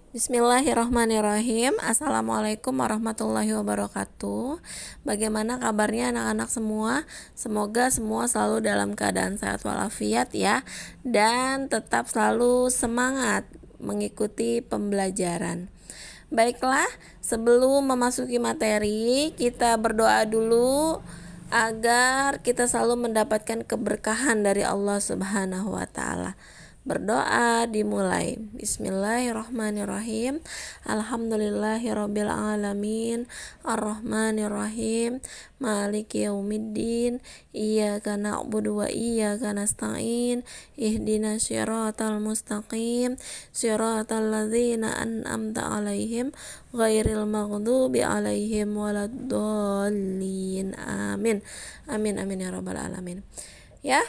Bismillahirrahmanirrahim. Assalamualaikum warahmatullahi wabarakatuh. Bagaimana kabarnya anak-anak semua? Semoga semua selalu dalam keadaan sehat walafiat ya, dan tetap selalu semangat mengikuti pembelajaran. Baiklah, sebelum memasuki materi, kita berdoa dulu agar kita selalu mendapatkan keberkahan dari Allah Subhanahu wa taala. Berdoa dimulai. Bismillahirrahmanirrahim. Alhamdulillahirabbil alamin. Arrahmanirrahim. Maliki yaumiddin. Iyyaka na'budu wa iyyaka nasta'in. Ihdinas siratal mustaqim. Siratal ladzina an'amta 'alaihim ghairil maghdubi 'alaihim waladdallin. Amin. Amin amin ya rabbal alamin. Ya.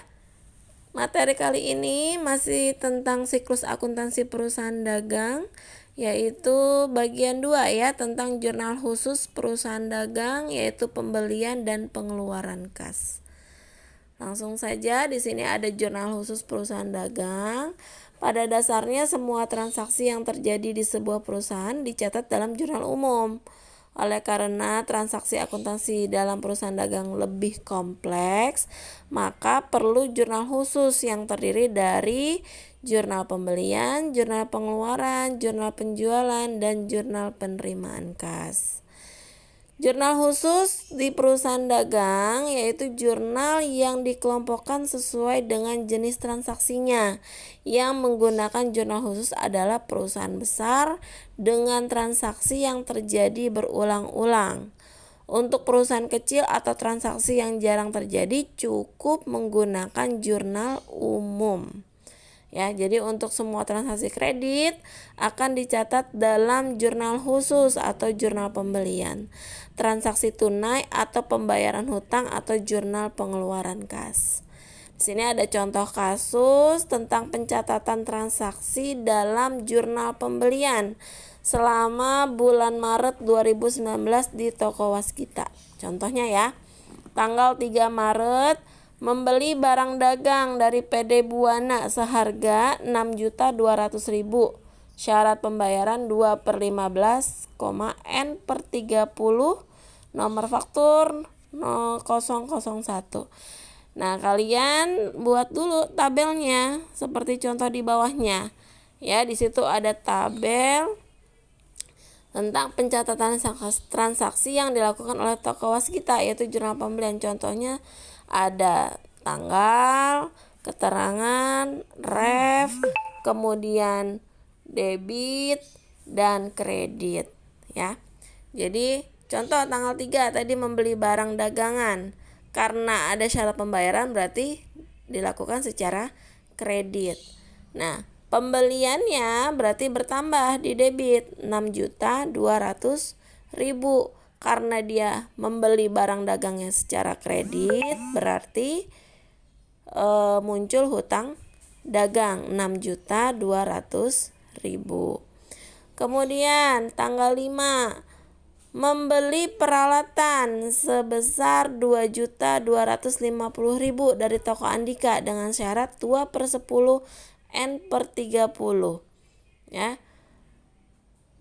Materi kali ini masih tentang siklus akuntansi perusahaan dagang, yaitu bagian 2 ya, tentang jurnal khusus perusahaan dagang, yaitu pembelian dan pengeluaran kas. Langsung saja, di sini ada jurnal khusus perusahaan dagang. Pada dasarnya semua transaksi yang terjadi di sebuah perusahaan dicatat dalam jurnal umum. Oleh karena transaksi akuntansi dalam perusahaan dagang lebih kompleks, maka perlu jurnal khusus yang terdiri dari jurnal pembelian, jurnal pengeluaran, jurnal penjualan, dan jurnal penerimaan kas. Jurnal khusus di perusahaan dagang yaitu jurnal yang dikelompokkan sesuai dengan jenis transaksinya. Yang menggunakan jurnal khusus adalah perusahaan besar dengan transaksi yang terjadi berulang-ulang. Untuk perusahaan kecil atau transaksi yang jarang terjadi cukup menggunakan jurnal umum. Ya, jadi untuk semua transaksi kredit akan dicatat dalam jurnal khusus atau jurnal pembelian. Transaksi tunai atau pembayaran hutang atau jurnal pengeluaran kas. Di sini ada contoh kasus tentang pencatatan transaksi dalam jurnal pembelian selama bulan Maret 2019 di toko Waskita. Contohnya ya, tanggal 3 Maret membeli barang dagang dari PD Buana seharga 6.200.000. Syarat pembayaran 2/15, N/30, nomor faktur 0001. Nah, kalian buat dulu tabelnya seperti contoh di bawahnya. Ya, di situ ada tabel tentang pencatatan transaksi yang dilakukan oleh toko Waskita, yaitu jurnal pembelian. Contohnya ada tanggal, keterangan, ref, kemudian debit dan kredit ya. Jadi contoh tanggal 3 tadi membeli barang dagangan. Karena ada syarat pembayaran berarti dilakukan secara kredit. Nah, pembeliannya berarti bertambah di debit 6.200.000. Karena dia membeli barang dagangnya secara kredit, berarti muncul hutang dagang 6.200.000. Kemudian tanggal 5 membeli peralatan sebesar 2.250.000 dari toko Andika dengan syarat 2/10 N/30 ya.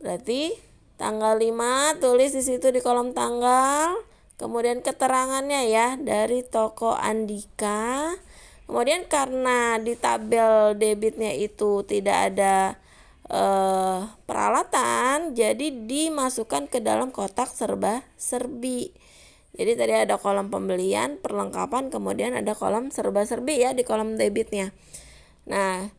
Berarti tanggal 5 tulis di situ di kolom tanggal, kemudian keterangannya ya dari toko Andika. Kemudian karena di tabel debitnya itu tidak ada peralatan, jadi dimasukkan ke dalam kotak serba-serbi. Jadi tadi ada kolom pembelian, perlengkapan, kemudian ada kolom serba-serbi ya di kolom debitnya. Nah,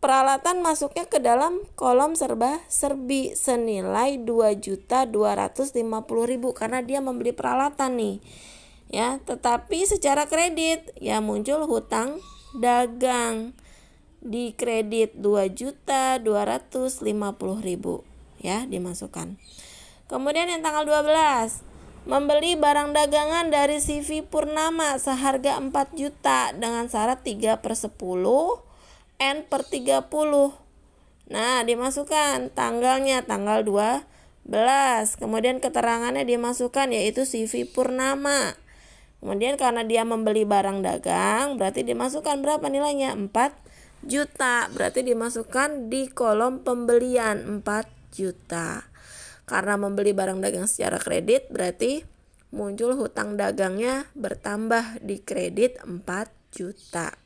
peralatan masuknya ke dalam kolom serba-serbi senilai 2.250.000 karena dia membeli peralatan nih. Ya, tetapi secara kredit ya muncul hutang dagang di kredit 2.250.000 ya dimasukkan. Kemudian yang tanggal 12 membeli barang dagangan dari CV Purnama seharga 4 juta dengan syarat 3/10 N/30. Nah, dimasukkan tanggalnya tanggal 12. Kemudian keterangannya dimasukkan yaitu CV Purnama. Kemudian karena dia membeli barang dagang berarti dimasukkan berapa nilainya? 4 juta, berarti dimasukkan di kolom pembelian 4 juta. Karena membeli barang dagang secara kredit, berarti muncul hutang dagangnya bertambah di kredit 4 juta.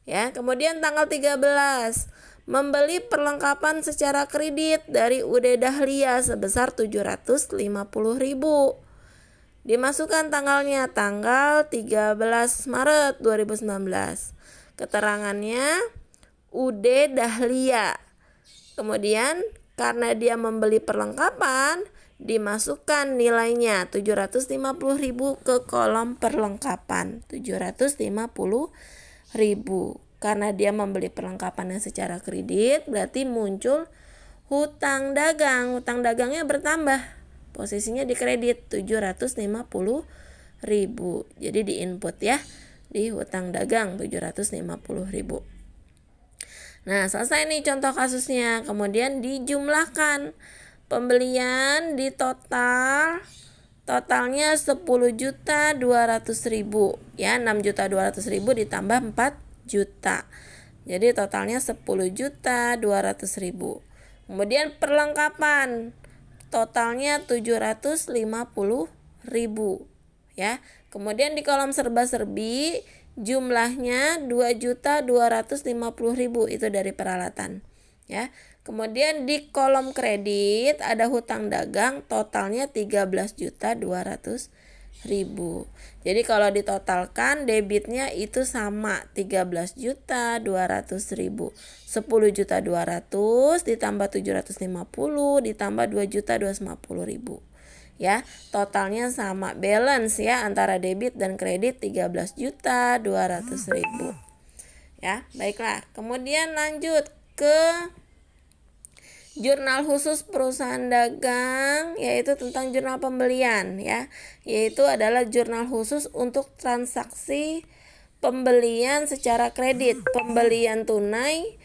Ya, kemudian tanggal 13, membeli perlengkapan secara kredit dari UD Dahlia sebesar 750.000. Dimasukkan tanggalnya tanggal 13 Maret 2019. Keterangannya UD Dahlia. Kemudian karena dia membeli perlengkapan, dimasukkan nilainya 750.000 ke kolom perlengkapan. 750.000. Karena dia membeli perlengkapannya secara kredit, berarti muncul hutang dagang. Hutang dagangnya bertambah. Posisinya di kredit 750.000. Jadi di input ya, di hutang dagang 750.000. Nah, selesai nih contoh kasusnya. Kemudian dijumlahkan. Pembelian di totalnya 10.200.000 ya, 6.200.000 ditambah 4 juta. Jadi totalnya 10.200.000. Kemudian perlengkapan totalnya 750.000 ya. Kemudian di kolom serba-serbi jumlahnya 2.250.000 itu dari peralatan ya. Kemudian di kolom kredit ada hutang dagang totalnya 13.200.000. Jadi kalau ditotalkan debitnya itu sama 13.200.000. 10.200.000 ditambah 750 ditambah 2.250.000. Ya, totalnya sama, balance ya antara debit dan kredit 13.200.000. Ya, baiklah. Kemudian lanjut ke jurnal khusus perusahaan dagang, yaitu tentang jurnal pembelian ya, yaitu adalah jurnal khusus untuk transaksi pembelian secara kredit. Pembelian tunai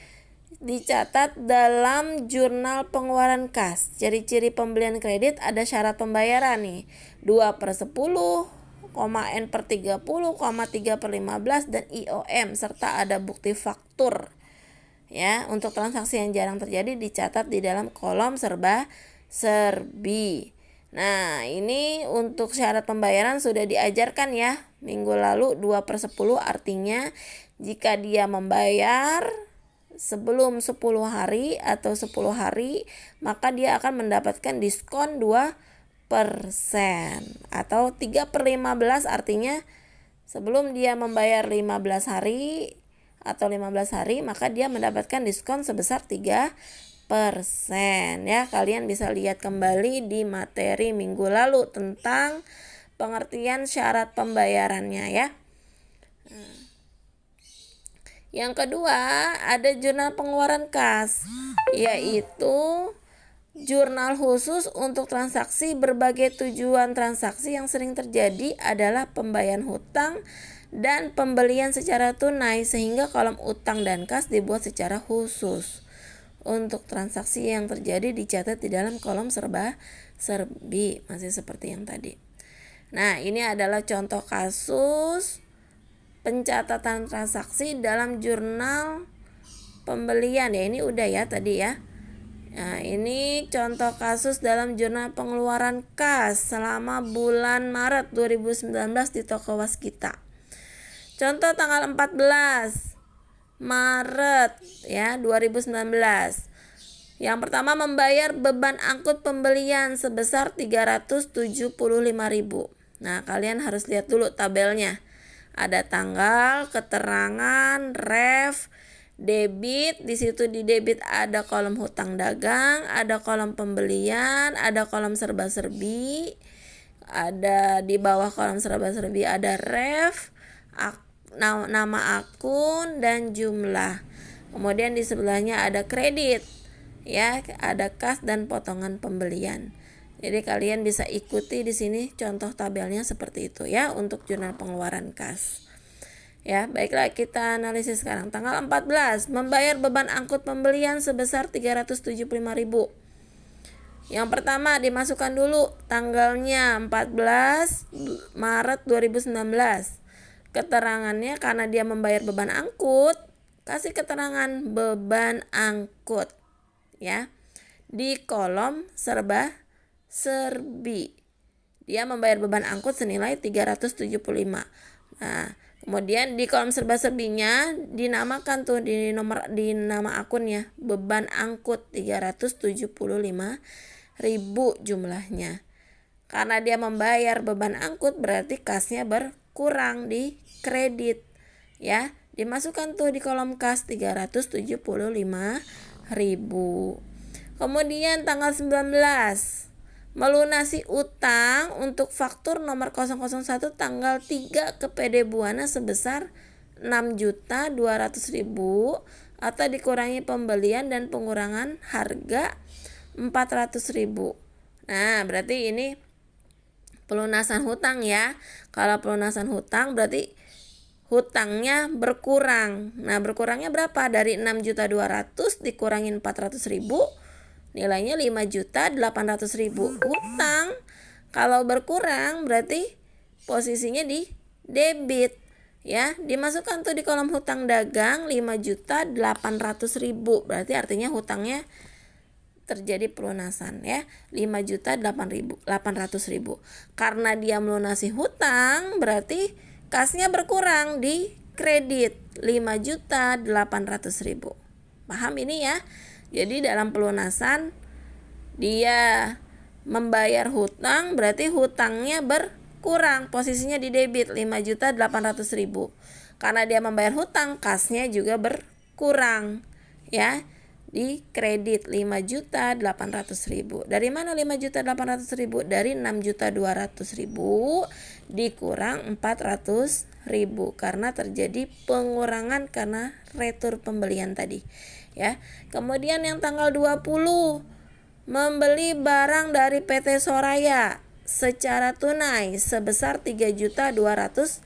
dicatat dalam jurnal pengeluaran kas. Ciri-ciri pembelian kredit ada syarat pembayaran nih, 2/10, N/30, 3/15 dan IOM serta ada bukti faktur. Ya, untuk transaksi yang jarang terjadi dicatat di dalam kolom serba-serbi. Nah, ini untuk syarat pembayaran sudah diajarkan ya minggu lalu. 2/10 artinya jika dia membayar sebelum 10 hari atau 10 hari, maka dia akan mendapatkan diskon 2%. Atau 3/15 artinya sebelum dia membayar 15 hari atau 15 hari, maka dia mendapatkan diskon sebesar 3%. Ya, kalian bisa lihat kembali di materi minggu lalu tentang pengertian syarat pembayarannya ya. Yang kedua, ada jurnal pengeluaran kas, yaitu jurnal khusus untuk transaksi berbagai tujuan. Transaksi yang sering terjadi adalah pembayaran hutang dan pembelian secara tunai, sehingga kolom utang dan kas dibuat secara khusus. Untuk transaksi yang terjadi dicatat di dalam kolom serba-serbi, masih seperti yang tadi. Nah, ini adalah contoh kasus pencatatan transaksi dalam jurnal pembelian ya. Ini udah ya tadi ya. Nah, ini contoh kasus dalam jurnal pengeluaran kas selama bulan Maret 2019 di toko Waskita. Contoh tanggal 14 Maret ya 2019. Yang pertama, membayar beban angkut pembelian sebesar 375.000. Nah, kalian harus lihat dulu tabelnya. Ada tanggal, keterangan, ref, debit. Di situ di debit ada kolom hutang dagang, ada kolom pembelian, ada kolom serba-serbi. Ada di bawah kolom serba-serbi ada ref, nama akun dan jumlah. Kemudian di sebelahnya ada kredit ya, ada kas dan potongan pembelian. Jadi kalian bisa ikuti di sini contoh tabelnya seperti itu ya untuk jurnal pengeluaran kas. Ya, baiklah kita analisis sekarang. Tanggal 14, membayar beban angkut pembelian sebesar 375.000. Yang pertama dimasukkan dulu tanggalnya 14 Maret 2019. Keterangannya karena dia membayar beban angkut kasih keterangan beban angkut ya. Di kolom serba-serbi dia membayar beban angkut senilai 375. Nah, kemudian di kolom serba-serbinya dinamakan tuh di nama akunnya beban angkut 375.000 jumlahnya. Karena dia membayar beban angkut berarti kasnya berkurang di kredit ya. Dimasukkan tuh di kolom kas 375.000. Kemudian tanggal 19 melunasi utang untuk faktur nomor 001 tanggal 3 ke PD Buana sebesar 6.200.000 atau dikurangi pembelian dan pengurangan harga 400.000. Nah, berarti ini pelunasan hutang ya. Kalau pelunasan hutang berarti hutangnya berkurang. Nah, berkurangnya berapa? Dari 6.200.000 dikurangin 400.000, nilainya 5.800.000. Hutang kalau berkurang berarti posisinya di debit ya. Dimasukkan tuh di kolom hutang dagang 5.800.000. Berarti artinya hutangnya terjadi pelunasan ya, 5.800.000. Karena dia melunasi hutang berarti kasnya berkurang di kredit 5.800.000. Paham ini ya? Jadi dalam pelunasan dia membayar hutang berarti hutangnya berkurang, posisinya di debit 5.800.000. Karena dia membayar hutang, kasnya juga berkurang ya, di kredit 5.800.000. Dari mana 5.800.000? Dari 6.200.000 dikurang 400.000 karena terjadi pengurangan karena retur pembelian tadi ya. Kemudian yang tanggal 20 membeli barang dari PT Soraya secara tunai sebesar 3.250.000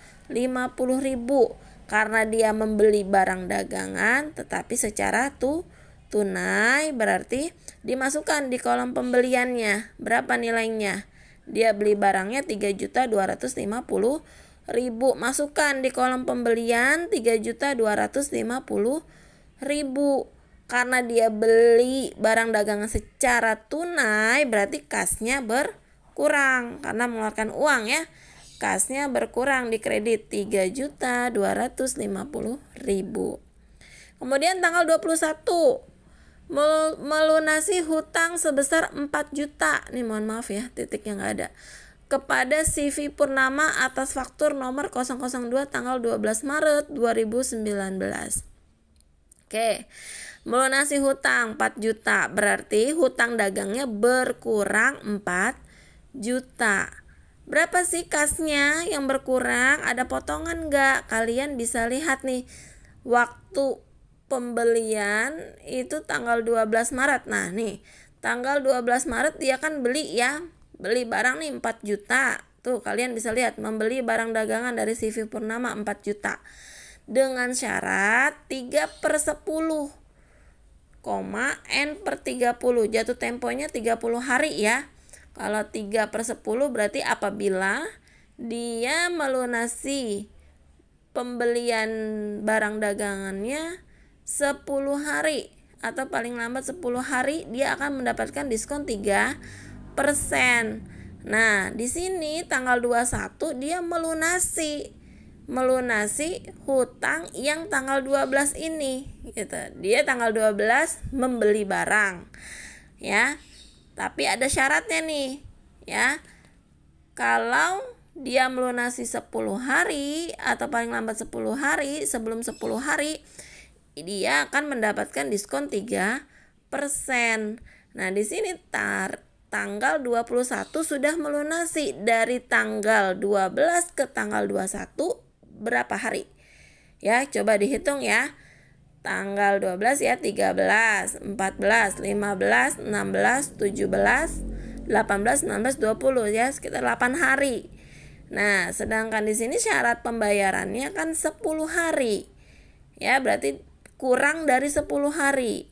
karena dia membeli barang dagangan tetapi secara tunai berarti dimasukkan di kolom pembeliannya berapa nilainya. Dia beli barangnya 3.250.000, masukkan di kolom pembelian 3.250.000. Karena dia beli barang dagangan secara tunai berarti kasnya berkurang karena mengeluarkan uang ya. Kasnya berkurang di kredit 3.250.000. Kemudian tanggal 21 melunasi hutang sebesar 4 juta. Nih mohon maaf ya, titiknya nggak ada. Kepada CV Purnama atas faktur nomor 002 tanggal 12 Maret 2019. Oke. Melunasi hutang 4 juta berarti hutang dagangnya berkurang 4 juta. Berapa sih kasnya yang berkurang? Ada potongan nggak? Kalian bisa lihat nih. Waktu pembelian itu tanggal 12 Maret. Nah nih, tanggal 12 Maret dia kan beli ya. Beli barang nih 4 juta. Tuh kalian bisa lihat membeli barang dagangan dari CV Purnama 4 juta. Dengan syarat 3/10. N/30 jatuh temponya 30 hari ya. Kalau 3/10 berarti apabila dia melunasi pembelian barang dagangannya 10 hari atau paling lambat 10 hari dia akan mendapatkan diskon 3%. Nah, di sini tanggal 21 dia melunasi hutang yang tanggal 12 ini gitu. Dia tanggal 12 membeli barang ya. Tapi ada syaratnya nih ya. Kalau dia melunasi 10 hari atau paling lambat 10 hari, sebelum 10 hari dia akan mendapatkan diskon 3%. Nah, di sini tanggal 21 sudah melunasi. Dari tanggal 12 ke tanggal 21 berapa hari? Ya, coba dihitung ya. Tanggal 12 ya 13, 14, 15, 16, 17, 18, 19, 20 ya, sekitar 8 hari. Nah, sedangkan di sini syarat pembayarannya kan 10 hari. Ya, berarti kurang dari 10 hari.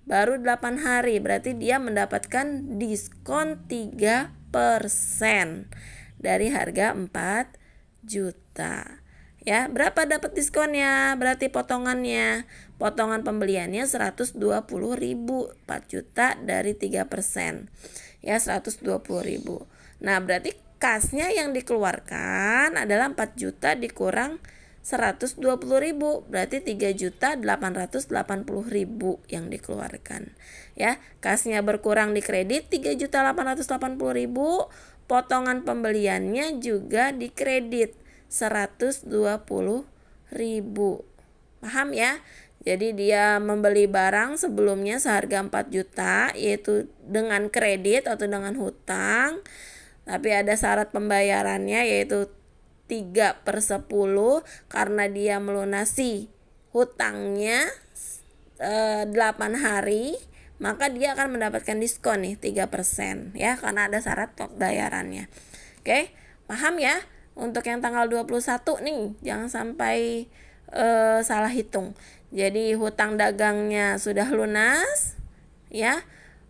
Baru 8 hari, berarti dia mendapatkan diskon 3% dari harga 4 juta. Ya, berapa dapat diskonnya? Berarti potongannya, potongan pembeliannya 120.000, 4 juta dari 3%. Ya, 120.000. Nah, berarti kasnya yang dikeluarkan adalah 4 juta dikurang 120.000, berarti 3.880.000 yang dikeluarkan. Ya, kasnya berkurang di kredit 3.880.000, potongan pembeliannya juga di kredit 120.000. Paham ya? Jadi dia membeli barang sebelumnya seharga 4 juta, yaitu dengan kredit atau dengan hutang. Tapi ada syarat pembayarannya, yaitu 3/10 karena dia melunasi hutangnya 8 hari, maka dia akan mendapatkan diskon nih 3% ya, karena ada syarat pembayarannya. Oke, paham ya? Untuk yang tanggal 21 nih, jangan sampai salah hitung. Jadi hutang dagangnya sudah lunas ya,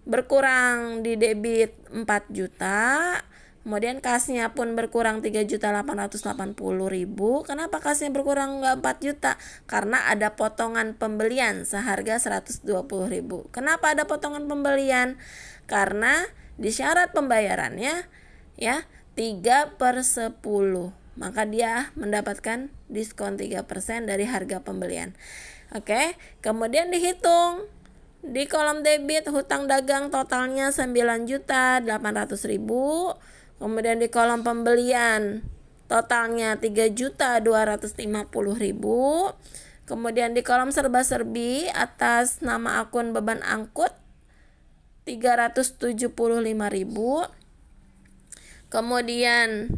berkurang di debit 4 juta. Kemudian kasnya pun berkurang 3.880.000. Kenapa kasnya berkurang nggak 4 juta? Karena ada potongan pembelian seharga 120.000. Kenapa ada potongan pembelian? Karena di syarat pembayarannya ya 3/10. Maka dia mendapatkan diskon 3% dari harga pembelian. Oke, kemudian dihitung. Di kolom debit hutang dagang totalnya 9.800.000. Kemudian di kolom pembelian totalnya 3.250.000. Kemudian di kolom serba-serbi atas nama akun beban angkut 375.000. Kemudian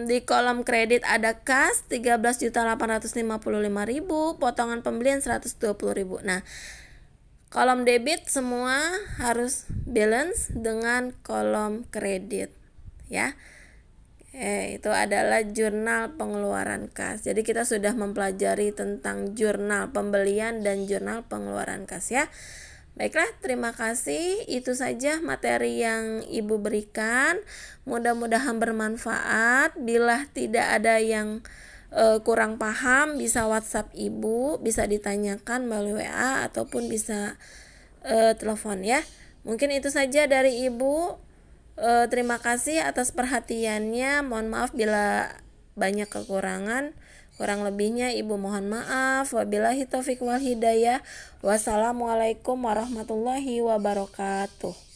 di kolom kredit ada kas 13.855.000, potongan pembelian 120.000. Nah, kolom debit semua harus balance dengan kolom kredit ya. Itu adalah jurnal pengeluaran kas. Jadi kita sudah mempelajari tentang jurnal pembelian dan jurnal pengeluaran kas ya. Baiklah, terima kasih. Itu saja materi yang Ibu berikan. Mudah-mudahan bermanfaat. Bila tidak ada yang kurang paham, bisa WhatsApp Ibu, bisa ditanyakan melalui WA ataupun bisa telepon ya. Mungkin itu saja dari Ibu. Terima kasih atas perhatiannya. Mohon maaf bila banyak kekurangan. Kurang lebihnya Ibu mohon maaf. Wabillahi taufiq wal hidayah. Wassalamualaikum warahmatullahi wabarakatuh.